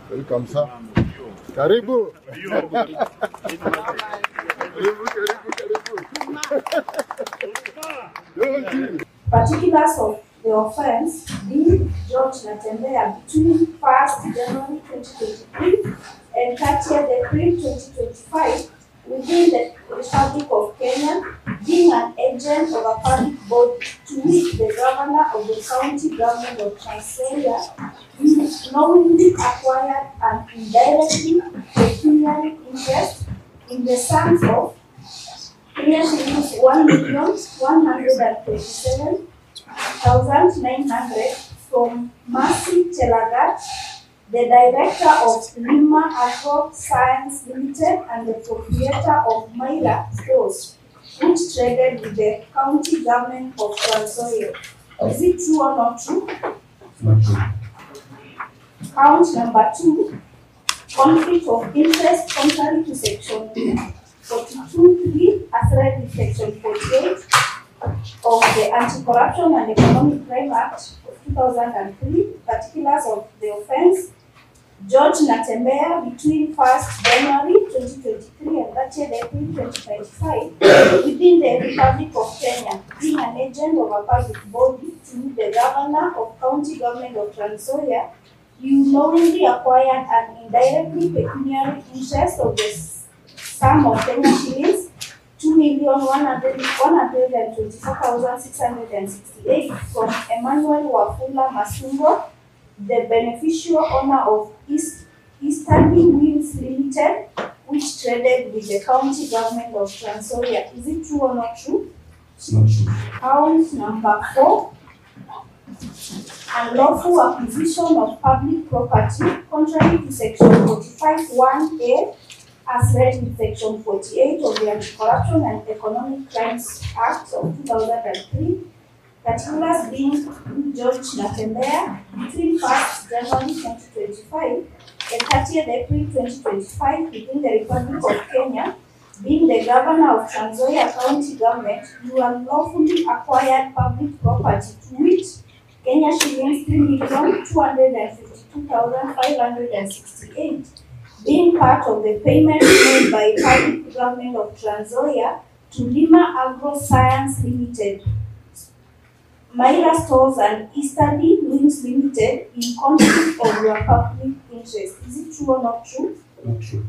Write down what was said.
Welcome sir. Karibu. Particulars of the offense being George Natembea between 1st January 2023 and 30th April 2025 within the Republic of Kenya, being an agent of a public body to which the governor of the county government of Tanzania knowingly acquired and indirectly pecuniary interest in the sums of Shillings 1,127,900 from Mercy Chelagat, the director of Lima Agro Science Limited and the proprietor of Maira Stores, which traded with the county government of Trans Nzoia. Is it true or not true? Not true. Count number 2, conflict of interest contrary to section 42(3) as read in section 48 of the Anti-Corruption and Economic Crime Act of 2003. Particulars of the offense: George Natembea between 1st January 2023 and 30th April 2025 within the Republic of Kenya, being an agent of a public body to the governor of county government of Trans Nzoia, you knowingly acquired an indirectly pecuniary interest of the sum of Kenya shillings 2,124,668 from Emmanuel Wafula Masungo, the beneficial owner of Easterly Winds Limited, which traded with the county government of Trans Nzoia. Is it true or not true? It's not true. Count number 4, unlawful acquisition of public property contrary to section 45(1)(a) as read in section 48 of the Anti-Corruption and Economic Crimes Act of 2003. Particulars being George Natembea between 1st January 2025 and 30th April 2025 within the Republic of Kenya, being the governor of Trans Nzoia County Government, you unlawfully acquired public property to which Kenya shillings 3,252,568, being part of the payment made by public government of Trans Nzoia to Lima Agro Science Limited, Maira Stores and Easterly Winds Limited in conflict of your public interest. Is it true or not true? Not true.